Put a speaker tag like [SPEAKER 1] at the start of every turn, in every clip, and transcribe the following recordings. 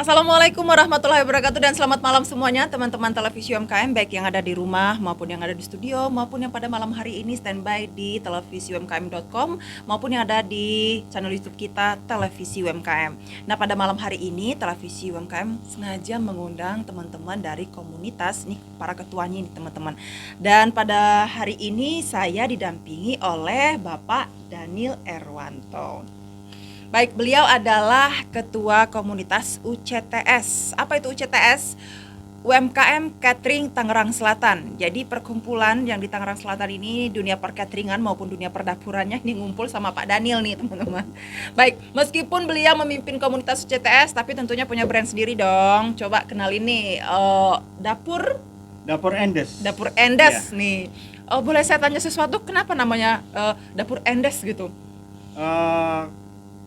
[SPEAKER 1] Assalamualaikum warahmatullahi wabarakatuh dan selamat malam semuanya teman-teman televisi UMKM, baik yang ada di rumah maupun yang ada di studio maupun yang pada malam hari ini standby di televisiumkm.com maupun yang ada di channel YouTube kita Televisi UMKM. Nah, pada malam hari ini televisi UMKM sengaja mengundang teman-teman dari komunitas nih, para ketuanya nih teman-teman. Dan pada hari ini saya didampingi oleh Bapak Daniel Erwanto. Baik, beliau adalah Ketua Komunitas UCTS. Apa itu UCTS? UMKM Catering Tangerang Selatan. Jadi perkumpulan yang di Tangerang Selatan ini dunia percateringan maupun dunia perdapurannya ini ngumpul sama Pak Daniel nih teman-teman. Baik, meskipun beliau memimpin komunitas UCTS tapi tentunya punya brand sendiri dong. Coba kenalin nih Dapur
[SPEAKER 2] Endes.
[SPEAKER 1] Dapur Endes nih. Boleh saya tanya sesuatu, kenapa namanya Dapur Endes gitu?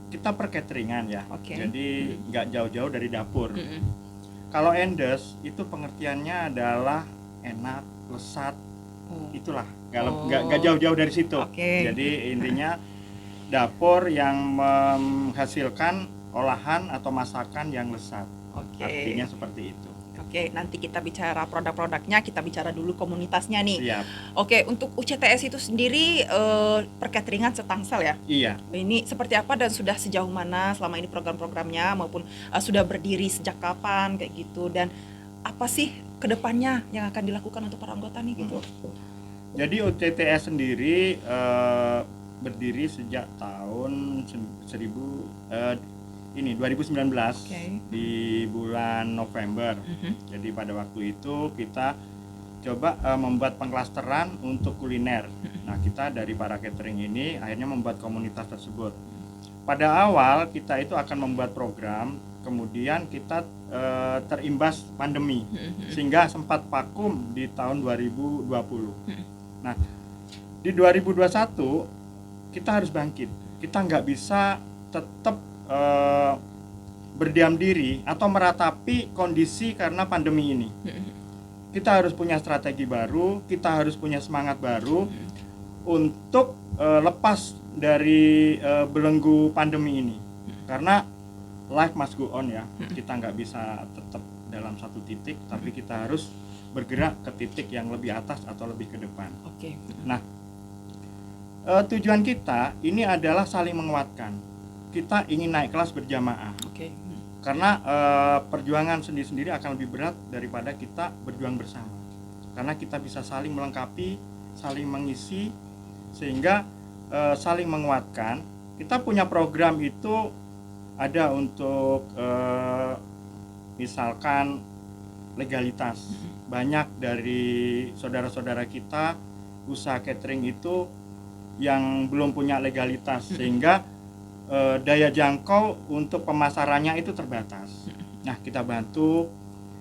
[SPEAKER 2] Kita percateringan ya,
[SPEAKER 1] Oke.
[SPEAKER 2] jadi nggak jauh-jauh dari dapur. Kalau Endes itu pengertiannya adalah enak, lesat, itulah nggak jauh-jauh dari situ.
[SPEAKER 1] Oke.
[SPEAKER 2] Jadi intinya dapur yang menghasilkan olahan atau masakan yang lesat.
[SPEAKER 1] Oke.
[SPEAKER 2] Artinya seperti itu.
[SPEAKER 1] Oke, nanti kita bicara produk-produknya, kita bicara dulu komunitasnya nih.
[SPEAKER 2] Siap.
[SPEAKER 1] Oke, untuk UCTS itu sendiri percateringan setangsel ya?
[SPEAKER 2] Iya.
[SPEAKER 1] Ini seperti apa dan sudah sejauh mana selama ini program-programnya maupun sudah berdiri sejak kapan kayak gitu, dan apa sih kedepannya yang akan dilakukan untuk para anggota nih gitu?
[SPEAKER 2] Jadi UCTS sendiri berdiri sejak tahun 2019.
[SPEAKER 1] Oke.
[SPEAKER 2] Di bulan November. Jadi pada waktu itu kita coba membuat pengklasteran untuk kuliner. Nah, kita dari para catering ini akhirnya membuat komunitas tersebut. Pada awal kita itu akan membuat program, kemudian kita terimbas pandemi sehingga sempat vakum di tahun 2020. Nah, di 2021 kita harus bangkit. Kita nggak bisa tetap berdiam diri atau meratapi kondisi karena pandemi ini. Kita harus punya strategi baru, kita harus punya semangat baru untuk lepas dari belenggu pandemi ini. Karena life must go on ya. Kita nggak bisa tetap dalam satu titik, tapi kita harus bergerak ke titik yang lebih atas atau lebih ke depan.
[SPEAKER 1] Oke.
[SPEAKER 2] Nah, tujuan kita ini adalah saling menguatkan. Kita ingin naik kelas berjamaah.
[SPEAKER 1] Oke.
[SPEAKER 2] Karena perjuangan sendiri-sendiri akan lebih berat daripada kita berjuang bersama. Karena kita bisa saling melengkapi, saling mengisi, sehingga saling menguatkan. Kita punya program itu ada untuk misalkan legalitas. Banyak dari saudara-saudara kita usaha catering itu yang belum punya legalitas, sehingga daya jangkau untuk pemasarannya itu terbatas. Nah, kita bantu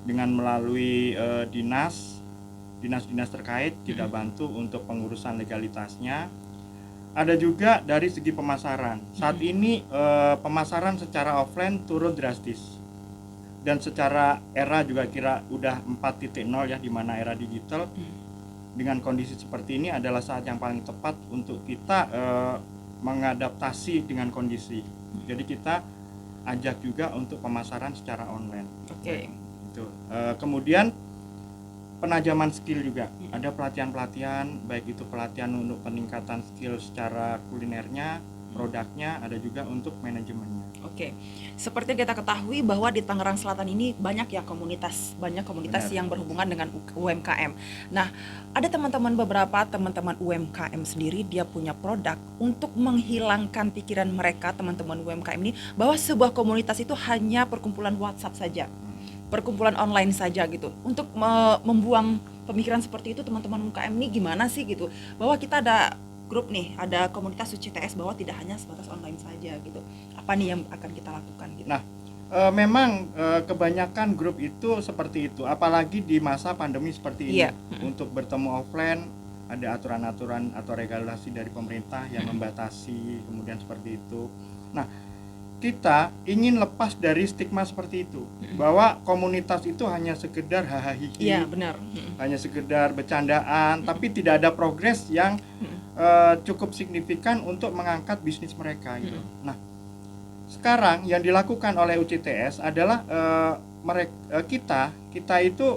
[SPEAKER 2] dengan melalui dinas terkait, kita bantu untuk pengurusan legalitasnya. Ada juga dari segi pemasaran. Saat ini pemasaran secara offline turun drastis. Dan secara era juga kira udah 4.0 ya, di mana era digital. Dengan kondisi seperti ini adalah saat yang paling tepat untuk kita mengadaptasi dengan kondisi. Jadi kita ajak juga untuk pemasaran secara online.
[SPEAKER 1] Oke.
[SPEAKER 2] Itu. Kemudian penajaman skill juga. Ada pelatihan-pelatihan, baik itu pelatihan untuk peningkatan skill secara kulinernya, produknya, ada juga untuk manajemennya.
[SPEAKER 1] Oke, seperti yang kita ketahui bahwa di Tangerang Selatan ini banyak komunitas
[SPEAKER 2] Benar.
[SPEAKER 1] yang berhubungan dengan UMKM. Nah, ada beberapa teman-teman UMKM sendiri, dia punya produk untuk menghilangkan pikiran mereka, teman-teman UMKM ini, bahwa sebuah komunitas itu hanya perkumpulan WhatsApp saja, perkumpulan online saja gitu. Untuk membuang pemikiran seperti itu, teman-teman UMKM ini gimana sih gitu, bahwa kita ada grup nih, ada komunitas UCTS, bahwa tidak hanya sebatas online saja gitu. Apa nih yang akan kita lakukan gitu?
[SPEAKER 2] Nah, memang kebanyakan grup itu seperti itu, apalagi di masa pandemi seperti ini.
[SPEAKER 1] Iya.
[SPEAKER 2] Untuk bertemu offline ada aturan-aturan atau regulasi dari pemerintah yang membatasi, kemudian seperti itu. Nah, kita ingin lepas dari stigma seperti itu, bahwa komunitas itu hanya sekedar hahaha,
[SPEAKER 1] Iya, benar.
[SPEAKER 2] hanya sekedar bercandaan, tapi tidak ada progres yang cukup signifikan untuk mengangkat bisnis mereka gitu. Nah, sekarang yang dilakukan oleh UCTS adalah kita itu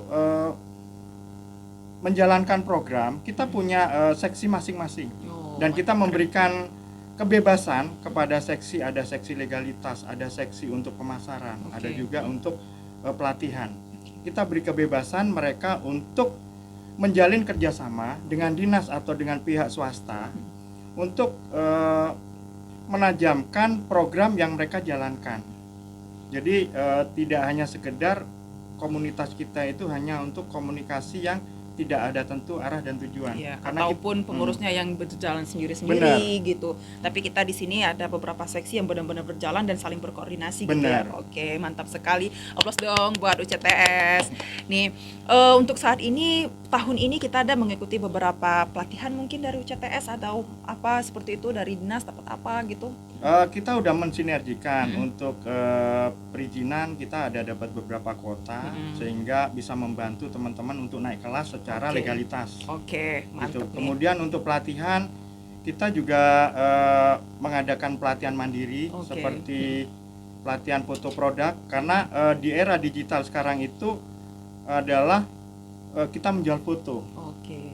[SPEAKER 2] menjalankan program, kita punya seksi masing-masing. Dan kita memberikan kebebasan kepada seksi, ada seksi legalitas, ada seksi untuk pemasaran, ada juga untuk pelatihan. Kita beri kebebasan mereka untuk menjalin kerjasama dengan dinas atau dengan pihak swasta untuk menajamkan program yang mereka jalankan. Jadi tidak hanya sekedar komunitas kita itu hanya untuk komunikasi yang tidak ada tentu arah dan tujuan.
[SPEAKER 1] Ya,
[SPEAKER 2] karena
[SPEAKER 1] ataupun pengurusnya yang berjalan sendiri-sendiri gitu. Tapi kita di sini ada beberapa seksi yang benar-benar berjalan dan saling berkoordinasi gitu ya. Oke, mantap sekali. Aplaus dong buat UCTS. Nih, untuk saat ini tahun ini kita ada mengikuti beberapa pelatihan mungkin dari UCTS atau apa seperti itu, dari dinas dapat apa gitu.
[SPEAKER 2] Kita udah mensinergikan untuk perizinan, kita ada dapat beberapa kuota sehingga bisa membantu teman-teman untuk naik kelas secara legalitas.
[SPEAKER 1] Oke, mantap
[SPEAKER 2] gitu. Kemudian untuk pelatihan kita juga mengadakan pelatihan mandiri seperti pelatihan foto produk, karena di era digital sekarang itu adalah kita menjual foto.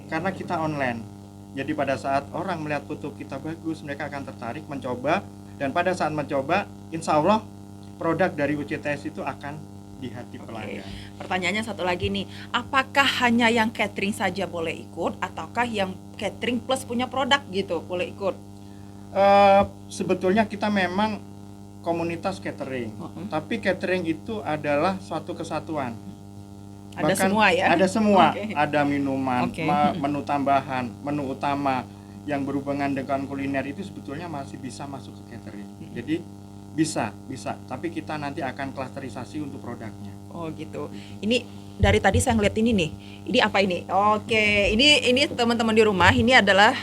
[SPEAKER 2] Karena kita online. Jadi pada saat orang melihat foto kita bagus, mereka akan tertarik mencoba, dan pada saat mencoba, insya Allah produk dari UCTS itu akan di hati pelanggan.
[SPEAKER 1] Pertanyaannya satu lagi nih, apakah hanya yang catering saja boleh ikut, ataukah yang catering plus punya produk gitu boleh ikut?
[SPEAKER 2] Sebetulnya kita memang komunitas catering, tapi catering itu adalah suatu kesatuan.
[SPEAKER 1] Ada
[SPEAKER 2] Bahkan
[SPEAKER 1] semua ya?
[SPEAKER 2] Ada semua, ada minuman, menu tambahan, menu utama yang berhubungan dengan kuliner itu sebetulnya masih bisa masuk ke catering. Jadi bisa, tapi kita nanti akan klasterisasi untuk produknya.
[SPEAKER 1] Oh gitu. Ini dari tadi saya ngeliat ini nih. Ini apa ini? Oke, ini teman-teman di rumah, ini adalah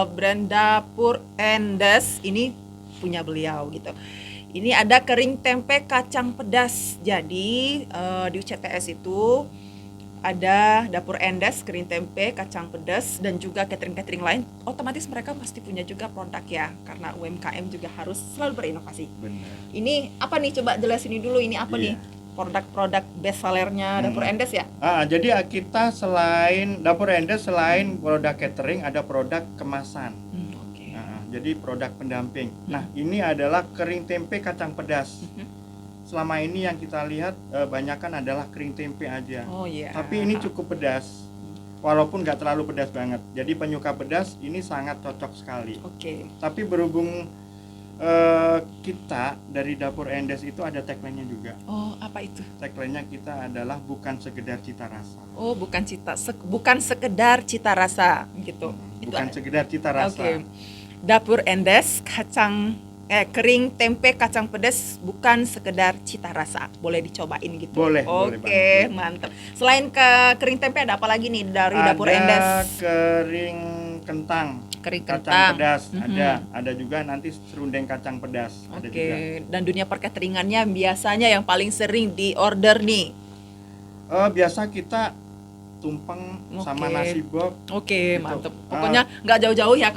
[SPEAKER 1] brand Dapur Endes. Ini punya beliau gitu. Ini ada kering tempe kacang pedas. Jadi di UCTS itu ada Dapur Endes, kering tempe, kacang pedas, dan juga catering-catering lain. Otomatis mereka pasti punya juga produk ya, karena UMKM juga harus selalu berinovasi.
[SPEAKER 2] Benar.
[SPEAKER 1] Ini apa nih? Coba jelasin dulu ini apa nih? Produk-produk best sellernya Dapur Endes ya?
[SPEAKER 2] Jadi kita selain Dapur Endes, selain produk catering, ada produk kemasan. Jadi produk pendamping. Nah, ini adalah kering tempe kacang pedas. Selama ini yang kita lihat banyakkan adalah kering tempe aja. Tapi ini cukup pedas. Walaupun nggak terlalu pedas banget. Jadi penyuka pedas ini sangat cocok sekali. Tapi berhubung kita dari Dapur Endes itu ada tagline-nya juga.
[SPEAKER 1] Oh, apa itu?
[SPEAKER 2] Tagline-nya kita adalah bukan sekedar cita rasa.
[SPEAKER 1] Oh, bukan sekedar cita rasa gitu.
[SPEAKER 2] Bukan sekedar cita rasa.
[SPEAKER 1] Dapur Endes kering tempe kacang pedas bukan sekedar cita rasa. Boleh dicobain gitu.
[SPEAKER 2] Boleh.
[SPEAKER 1] Oke, mantap. Selain kering tempe ada apa lagi nih dari Dapur Endes?
[SPEAKER 2] Ada kering kentang. Kacang pedas ada juga nanti serundeng kacang pedas. Ada juga.
[SPEAKER 1] Dan dunia perkateringannya biasanya yang paling sering di order nih?
[SPEAKER 2] Biasa kita tumpeng sama nasi bob.
[SPEAKER 1] Oke, gitu. Mantep. Pokoknya nggak jauh-jauh ya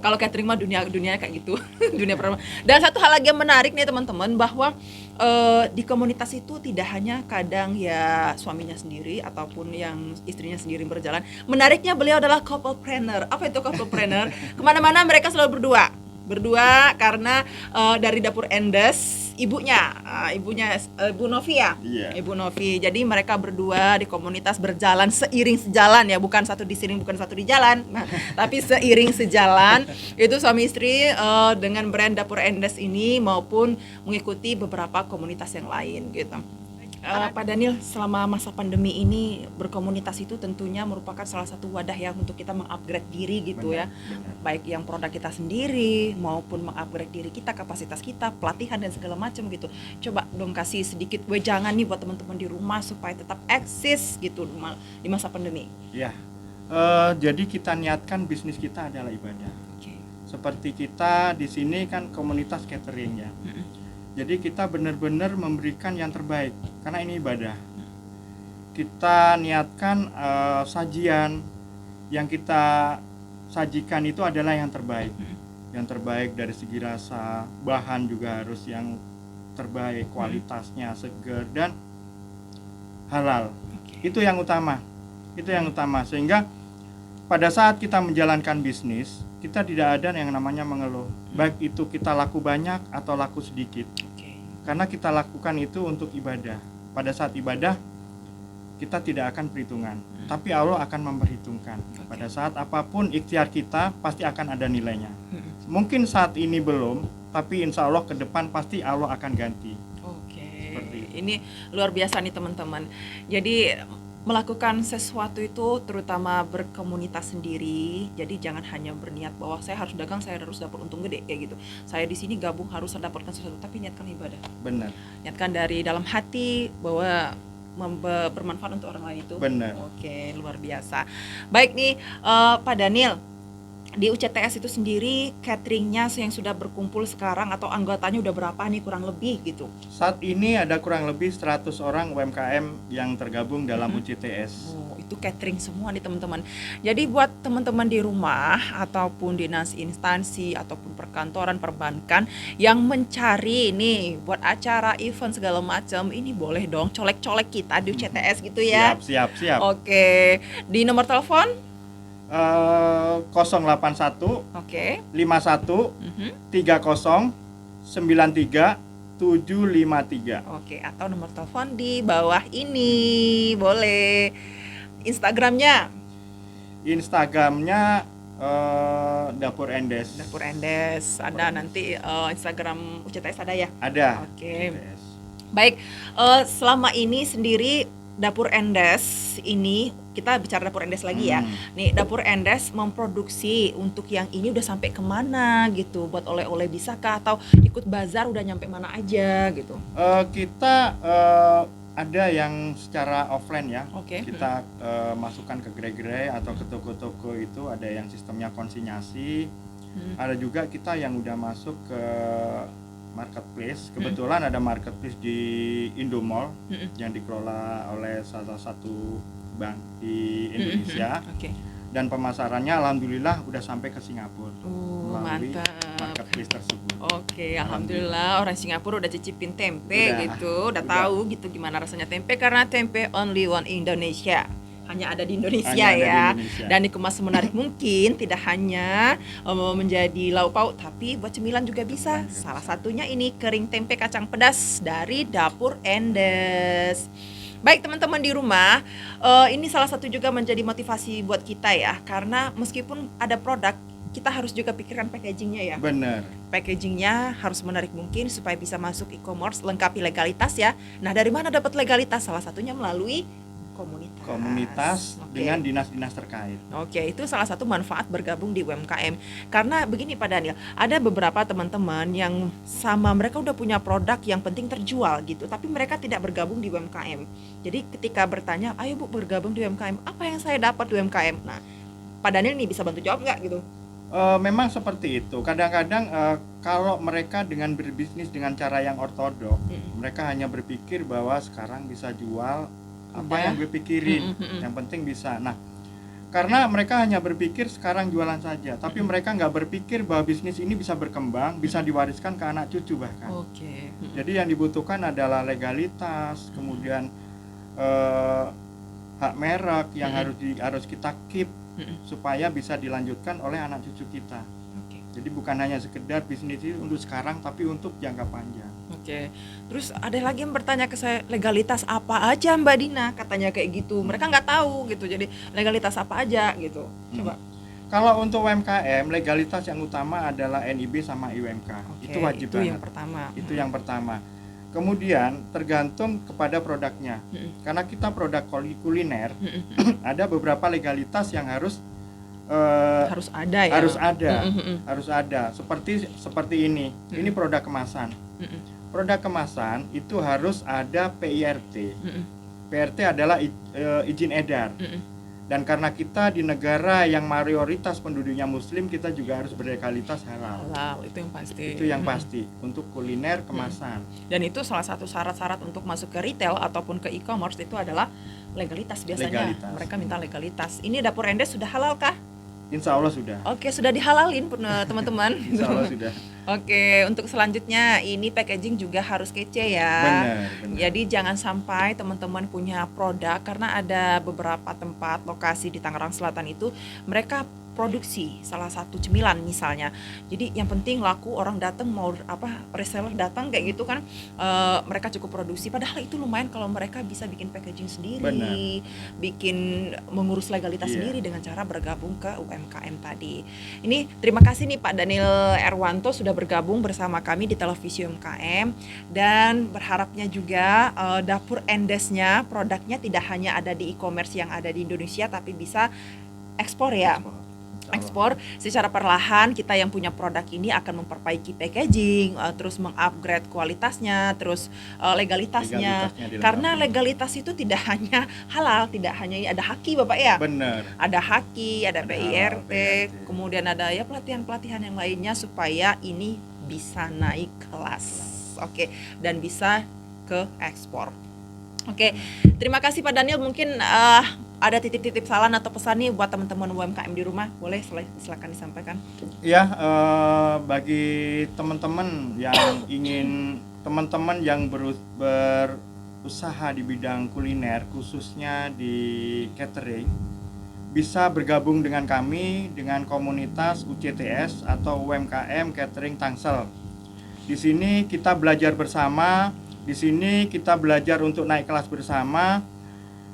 [SPEAKER 1] kalau catering mah dunia kayak gitu. Dunia pertama. Dan satu hal lagi yang menarik nih teman-teman, bahwa di komunitas itu tidak hanya kadang ya suaminya sendiri ataupun yang istrinya sendiri berjalan. Menariknya beliau adalah couplepreneur. Apa itu couplepreneur? Kemana-mana mereka selalu berdua karena dari Dapur Endes ibunya Ibu Novi ya. Ibu Novi. Jadi mereka berdua di komunitas berjalan seiring sejalan ya, bukan satu di sini bukan satu di jalan. Nah, tapi seiring sejalan itu suami istri dengan brand Dapur Endes ini maupun mengikuti beberapa komunitas yang lain gitu. Pak Daniel, selama masa pandemi ini berkomunitas itu tentunya merupakan salah satu wadah yang untuk kita mengupgrade diri gitu. Benar. Baik yang produk kita sendiri maupun mengupgrade diri kita, kapasitas kita, pelatihan dan segala macam gitu. Coba dong kasih sedikit wejangan nih buat teman-teman di rumah supaya tetap eksis gitu di masa pandemi.
[SPEAKER 2] Ya, jadi kita niatkan bisnis kita adalah ibadah. Seperti kita di sini kan komunitas catering ya. Jadi kita benar-benar memberikan yang terbaik karena ini ibadah. Kita niatkan sajian yang kita sajikan itu adalah yang terbaik. yang terbaik dari segi rasa, bahan juga harus yang terbaik, kualitasnya segar dan halal. Itu yang utama. Itu yang utama, sehingga pada saat kita menjalankan bisnis, kita tidak ada yang namanya mengeluh. Baik itu kita laku banyak atau laku sedikit. Karena kita lakukan itu untuk ibadah. Pada saat ibadah kita tidak akan perhitungan, tapi Allah akan memperhitungkan. Pada saat apapun ikhtiar kita pasti akan ada nilainya. Mungkin saat ini belum, tapi insya Allah ke depan pasti Allah akan ganti.
[SPEAKER 1] Ini luar biasa nih teman-teman. Jadi melakukan sesuatu itu terutama berkomunitas sendiri. Jadi jangan hanya berniat bahwa saya harus dagang, saya harus dapat untung gede kayak gitu. Saya di sini gabung harus mendapatkan sesuatu, tapi niatkan ibadah.
[SPEAKER 2] Benar.
[SPEAKER 1] Niatkan dari dalam hati bahwa bermanfaat untuk orang lain itu.
[SPEAKER 2] Benar.
[SPEAKER 1] Oke, luar biasa. Baik nih Pak Daniel, di UCTS itu sendiri cateringnya yang sudah berkumpul sekarang atau anggotanya udah berapa nih kurang lebih gitu?
[SPEAKER 2] Saat ini ada kurang lebih 100 orang UMKM yang tergabung dalam UCTS.
[SPEAKER 1] Oh, itu catering semua nih teman-teman. Jadi buat teman-teman di rumah ataupun dinas instansi ataupun perkantoran perbankan yang mencari nih buat acara event segala macam, ini boleh dong colek-colek kita di UCTS gitu ya.
[SPEAKER 2] Siap.
[SPEAKER 1] Oke. Di nomor telepon
[SPEAKER 2] 081 51 30 93 753.
[SPEAKER 1] Oke, atau nomor telepon di bawah ini. Boleh. Instagramnya
[SPEAKER 2] Dapur Endes.
[SPEAKER 1] Dapur Endes. Ada nanti Instagram UCTS ada ya?
[SPEAKER 2] Ada.
[SPEAKER 1] Oke.
[SPEAKER 2] UCTS.
[SPEAKER 1] Baik, selama ini sendiri Dapur Endes ini, kita bicara Dapur Endes lagi ya. Nih, Dapur Endes memproduksi untuk yang ini udah sampai kemana gitu? Buat oleh-oleh bisakah? Atau ikut bazar udah nyampe mana aja gitu?
[SPEAKER 2] Kita ada yang secara offline ya. Kita masukkan ke gerai-gerai atau ke toko-toko, itu ada yang sistemnya konsinyasi. Ada juga kita yang udah masuk ke marketplace. Kebetulan ada marketplace di Indomall yang dikelola oleh salah satu bank di Indonesia. Dan pemasarannya alhamdulillah udah sampai ke Singapura melalui marketplace tersebut.
[SPEAKER 1] Alhamdulillah orang Singapura udah cicipin tempe gitu, udah tahu gitu gimana rasanya tempe, karena tempe only one Indonesia. Hanya ada di Indonesia ya. Dan dikemas semenarik mungkin, tidak hanya menjadi lauk pauk, tapi buat cemilan juga bisa. Salah satunya ini kering tempe kacang pedas dari Dapur Endes. Baik teman-teman di rumah, ini salah satu juga menjadi motivasi buat kita ya, karena meskipun ada produk, kita harus juga pikirkan packagingnya ya.
[SPEAKER 2] Benar.
[SPEAKER 1] Packagingnya harus menarik mungkin supaya bisa masuk e-commerce, lengkapi legalitas ya. Nah, dari mana dapat legalitas? Salah satunya melalui komunitas
[SPEAKER 2] dengan dinas-dinas terkait.
[SPEAKER 1] Itu salah satu manfaat bergabung di UMKM. Karena begini Pak Daniel, ada beberapa teman-teman yang sama mereka udah punya produk yang penting terjual gitu, tapi mereka tidak bergabung di UMKM. Jadi ketika bertanya, ayo Bu bergabung di UMKM, apa yang saya dapat di UMKM? Nah, Pak Daniel nih bisa bantu jawab nggak gitu?
[SPEAKER 2] Memang seperti itu. Kadang-kadang kalau mereka dengan berbisnis dengan cara yang ortodok, mereka hanya berpikir bahwa sekarang bisa jual apa yang gue pikirin, yang penting bisa. Nah, karena mereka hanya berpikir sekarang jualan saja, tapi mereka nggak berpikir bahwa bisnis ini bisa berkembang, bisa diwariskan ke anak cucu bahkan. Jadi yang dibutuhkan adalah legalitas, kemudian hak merek yang harus kita keep supaya bisa dilanjutkan oleh anak cucu kita. Jadi bukan hanya sekedar bisnis itu untuk sekarang, tapi untuk jangka panjang.
[SPEAKER 1] Terus ada lagi yang bertanya ke saya, legalitas apa aja Mbak Dina? Katanya kayak gitu. Mereka nggak tahu gitu. Jadi legalitas apa aja gitu. Coba.
[SPEAKER 2] Kalau untuk UMKM, legalitas yang utama adalah NIB sama IUMK. Itu wajib banget. Itu yang pertama. Kemudian tergantung kepada produknya. Karena kita produk kuliner, ada beberapa legalitas yang harus ada ya. Harus ada. Seperti ini. Ini produk kemasan. Produk kemasan itu harus ada PIRT. PIRT adalah izin edar. Dan karena kita di negara yang mayoritas penduduknya muslim, kita juga harus berlegalitas halal.
[SPEAKER 1] Itu yang pasti.
[SPEAKER 2] Itu yang pasti untuk kuliner kemasan.
[SPEAKER 1] Dan itu salah satu syarat-syarat untuk masuk ke retail ataupun ke e-commerce itu adalah legalitas biasanya. Mereka minta legalitas. Ini Dapur Endes sudah halal kah?
[SPEAKER 2] Insya Allah sudah.
[SPEAKER 1] Oke, sudah dihalalin teman-teman.
[SPEAKER 2] Insya Allah sudah.
[SPEAKER 1] Oke, untuk selanjutnya ini packaging juga harus kece ya.
[SPEAKER 2] Benar.
[SPEAKER 1] Jadi jangan sampai teman-teman punya produk, karena ada beberapa tempat lokasi di Tangerang Selatan itu mereka produksi salah satu cemilan misalnya. Jadi yang penting laku, orang datang mau reseller datang kayak gitu kan, mereka cukup produksi. Padahal itu lumayan kalau mereka bisa bikin packaging sendiri,
[SPEAKER 2] Benar.
[SPEAKER 1] bikin mengurus legalitas
[SPEAKER 2] Iya.
[SPEAKER 1] sendiri dengan cara bergabung ke UMKM tadi. Ini terima kasih nih Pak Daniel Erwanto sudah bergabung bersama kami di Televisi UMKM, dan berharapnya juga Dapur Endesnya produknya tidak hanya ada di e-commerce yang ada di Indonesia, tapi bisa ekspor ya. Ekspor secara perlahan. Kita yang punya produk ini akan memperbaiki packaging, terus mengupgrade kualitasnya, terus legalitasnya.
[SPEAKER 2] Legalitasnya
[SPEAKER 1] Karena legalitas itu tidak hanya halal, tidak hanya ada haki Bapak ya.
[SPEAKER 2] Benar.
[SPEAKER 1] Ada haki, ada
[SPEAKER 2] Ada
[SPEAKER 1] PIRT,
[SPEAKER 2] PIRT.
[SPEAKER 1] kemudian ada ya pelatihan-pelatihan yang lainnya supaya ini bisa naik kelas. Oke, dan bisa ke ekspor. Oke, terima kasih Pak Daniel. Mungkin ada titip-titip saran atau pesan nih buat teman-teman UMKM di rumah, boleh silakan disampaikan.
[SPEAKER 2] Ya, bagi teman-teman yang ingin, teman-teman yang berusaha di bidang kuliner, khususnya di catering, bisa bergabung dengan kami, dengan komunitas UCTS atau UMKM Catering Tangsel. Di sini kita belajar bersama, di sini kita belajar untuk naik kelas bersama.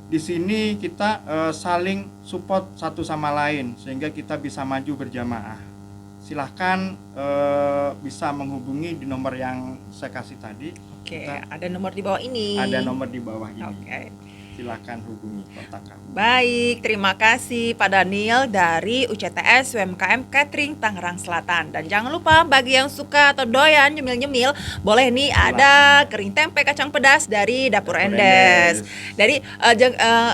[SPEAKER 2] Di sini kita saling support satu sama lain sehingga kita bisa maju berjamaah. Silahkan bisa menghubungi di nomor yang saya kasih tadi.
[SPEAKER 1] Oke, ada nomor di bawah ini.
[SPEAKER 2] Ada nomor di bawah ini.
[SPEAKER 1] Oke.
[SPEAKER 2] Silahkan hubungi, kontak kami.
[SPEAKER 1] Baik, terima kasih Pak Daniel dari UCTS UMKM Catering Tangerang Selatan. Dan jangan lupa bagi yang suka atau doyan nyemil-nyemil, boleh nih ada kering tempe kacang pedas dari Dapur Endes. Dari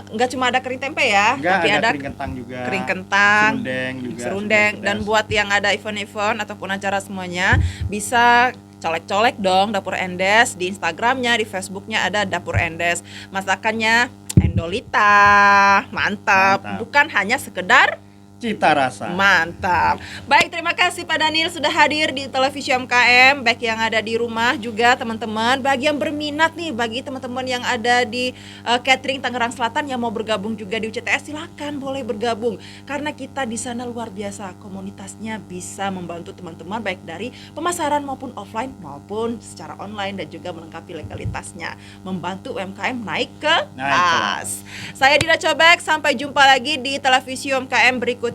[SPEAKER 1] nggak cuma ada kering tempe ya,
[SPEAKER 2] Enggak,
[SPEAKER 1] tapi ada
[SPEAKER 2] kering kentang juga.
[SPEAKER 1] kering kentang,
[SPEAKER 2] serundeng juga.
[SPEAKER 1] serundeng. Dan buat yang ada event-event ataupun acara semuanya, bisa colek-colek dong Dapur Endes di Instagramnya, di Facebooknya ada Dapur Endes. Masakannya Endolita, mantap. Bukan hanya sekedar
[SPEAKER 2] cita rasa.
[SPEAKER 1] Mantap. Baik, terima kasih Pak Daniel sudah hadir di Televisi UMKM, baik yang ada di rumah juga teman-teman. Bagi yang berminat nih, bagi teman-teman yang ada di catering Tangerang Selatan yang mau bergabung juga di UCTS, silakan boleh bergabung. Karena kita di sana luar biasa, komunitasnya bisa membantu teman-teman baik dari pemasaran maupun offline maupun secara online, dan juga melengkapi legalitasnya, membantu UMKM naik kelas. Saya Dina Cobek, sampai jumpa lagi di Televisi UMKM berikutnya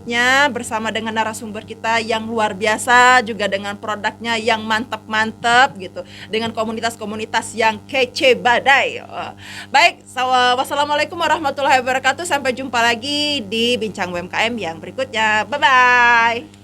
[SPEAKER 1] bersama dengan narasumber kita yang luar biasa, juga dengan produknya yang mantap-mantap gitu, dengan komunitas-komunitas yang kece badai. Baik, wassalamualaikum warahmatullahi wabarakatuh. Sampai jumpa lagi di Bincang UMKM yang berikutnya. Bye-bye.